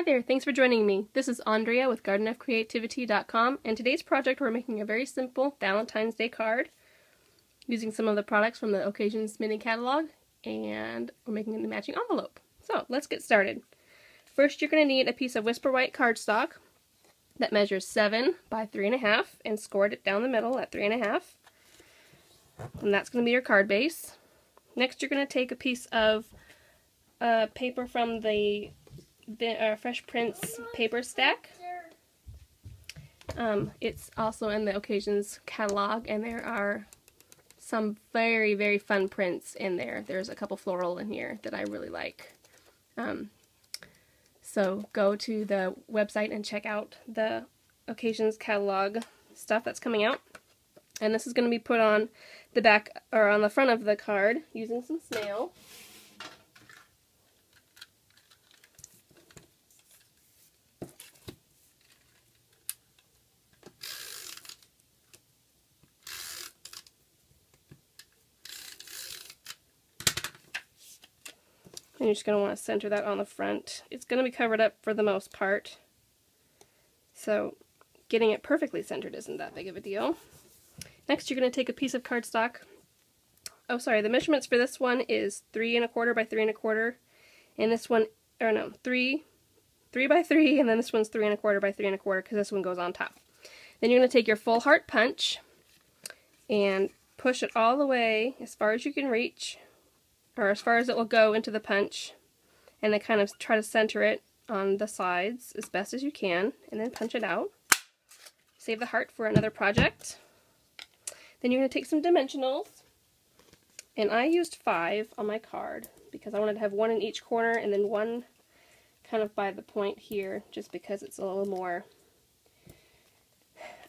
there, thanks for joining me. This is Andrea with gardenofcreativity.com, and today's project we're making a very simple Valentine's Day card using some of the products from the Occasions mini catalog, and we're making the matching envelope. So let's get started. First, you're going to need a piece of Whisper White cardstock that measures 7 by 3.5 and scored it down the middle at 3.5, and that's going to be your card base. Next, you're going to take a piece of paper from the Fresh Prints paper stack. It's also in the Occasions catalog, and there are some very, very fun prints in there. There's a couple floral in here that I really like. So go to the website and check out the Occasions catalog stuff that's coming out. And this is going to be put on the back, or on the front of the card, using some snail. And you're just going to want to center that on the front. It's going to be covered up for the most part, so getting it perfectly centered isn't that big of a deal. Next, you're going to take a piece of cardstock. Oh, sorry, the measurements for this one is 3.25 by 3.25, and this one, or no, 3 by 3, and then this one's 3.25 by 3.25 because this one goes on top. Then you're going to take your full heart punch and push it all the way as far as you can reach, or as far as it will go into the punch, and then kind of try to center it on the sides as best as you can, and then punch it out. Save the heart for another project. Then you're going to take some dimensionals, and I used 5 on my card because I wanted to have 1 in each corner and then 1 kind of by the point here, just because it's a little more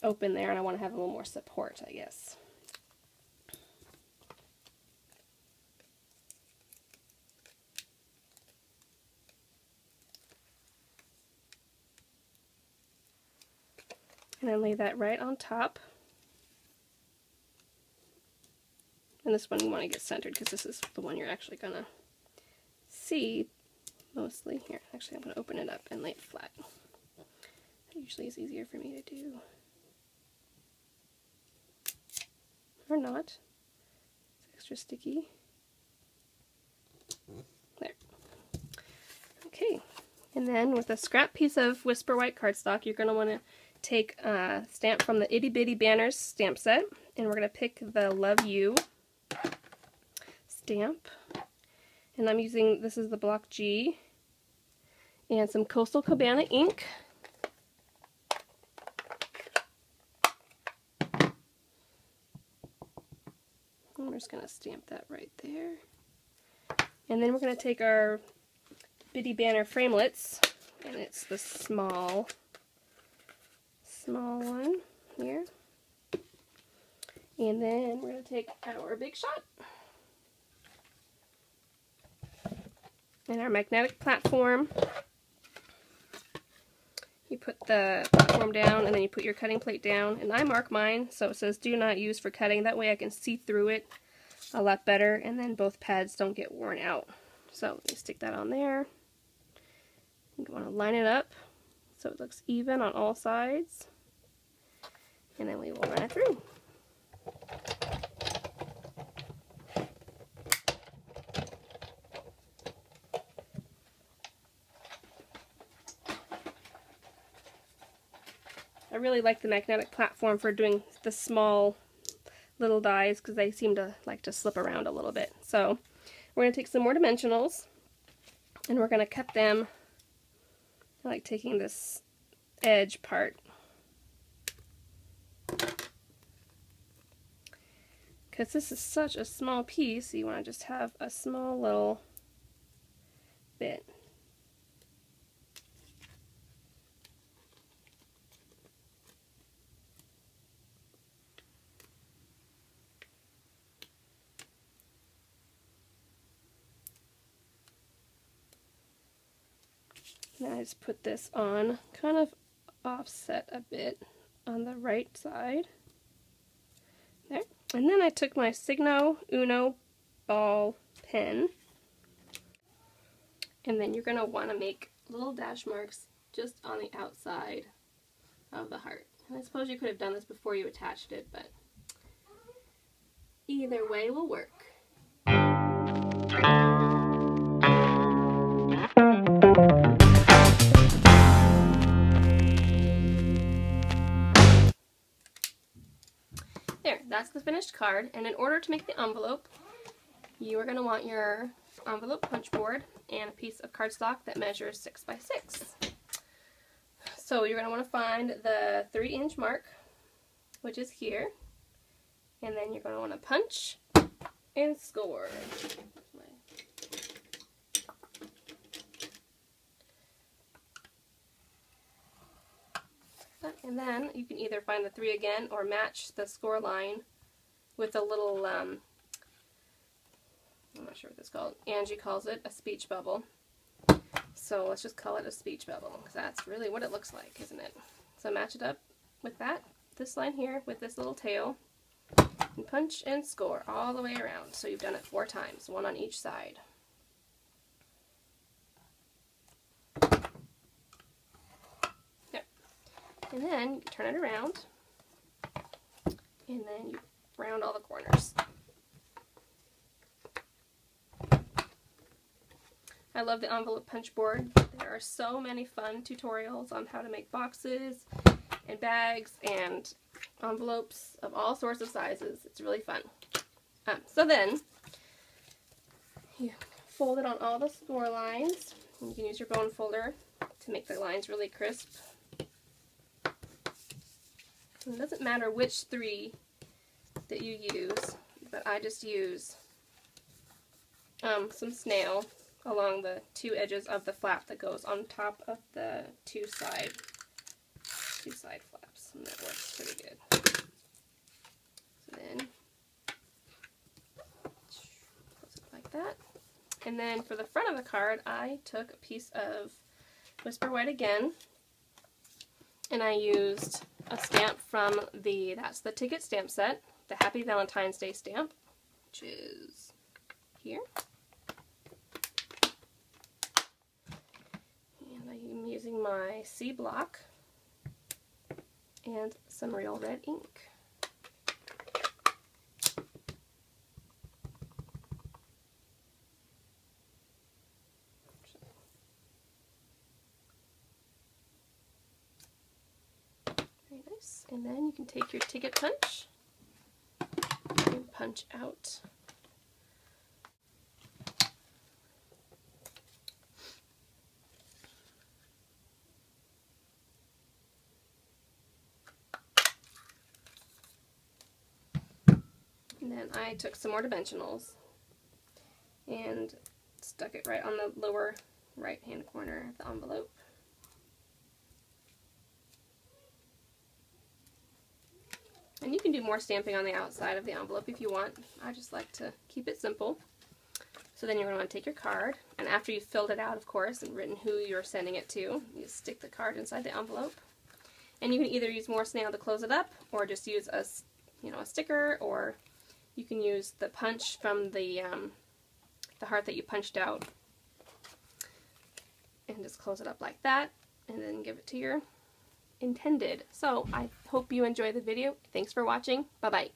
open there and I want to have a little more support, I guess. And then lay that right on top. And this one you want to get centered because this is the one you're actually going to see mostly. Here, actually I'm going to open it up and lay it flat. That usually is easier for me to do. Or not. It's extra sticky. There. Okay. And then with a scrap piece of Whisper White cardstock, you're going to want to take a stamp from the Itty Bitty Banners stamp set, and we're going to pick the Love You stamp. And I'm using, this is the block G, and some Coastal Cabana ink. And we're just going to stamp that right there. And then we're going to take our Bitty Banner framelits, and it's the small one here. And then we're going to take our Big Shot and our magnetic platform. You put the platform down and then you put your cutting plate down, and I mark mine so it says do not use for cutting. That way I can see through it a lot better, and then both pads don't get worn out. So let me stick that on there. You want to line it up so it looks even on all sides, and then we will run it through. I really like the magnetic platform for doing the small little dies because they seem to like to slip around a little bit. So we're going to take some more dimensionals and we're going to cut them. I like taking this edge part because this is such a small piece, you want to just have a small little bit. Now I just put this on, kind of offset a bit on the right side. There. And then I took my Signo Uno ball pen, and then you're going to want to make little dash marks just on the outside of the heart. And I suppose you could have done this before you attached it, but either way will work. There, that's the finished card, and in order to make the envelope, you are going to want your envelope punch board and a piece of cardstock that measures 6 by 6. So you're going to want to find the 3-inch mark, which is here, and then you're going to want to punch and score. And then you can either find the 3 again or match the score line with a little, I'm not sure what it's called. Angie calls it a speech bubble. So let's just call it a speech bubble, because that's really what it looks like, isn't it? So match it up with that, this line here, with this little tail, and punch and score all the way around. So you've done it 4 times, 1 on each side. And then you turn it around, and then you round all the corners. I love the envelope punch board. There are so many fun tutorials on how to make boxes and bags and envelopes of all sorts of sizes. It's really fun. So then, you fold it on all the score lines. You can use your bone folder to make the lines really crisp. It doesn't matter which 3 that you use, but I just use some snail along the 2 edges of the flap that goes on top of the 2 side flaps, and that works pretty good. So then, close it like that. And then for the front of the card, I took a piece of Whisper White again, and I used a stamp from that's the ticket stamp set, the Happy Valentine's Day stamp, which is here. And I'm using my C block and some real red ink. Very nice. And then you can take your ticket punch and punch out and then I took some more dimensionals and stuck it right on the lower right hand corner of the envelope. And you can do more stamping on the outside of the envelope if you want. I just like to keep it simple. So then you're going to want to take your card, and after you've filled it out, of course, and written who you're sending it to, you stick the card inside the envelope. And you can either use more snail to close it up, or just use a sticker, or you can use the punch from the heart that you punched out, and just close it up like that, and then give it to your intended. So I hope you enjoy the video. Thanks for watching. Bye-bye.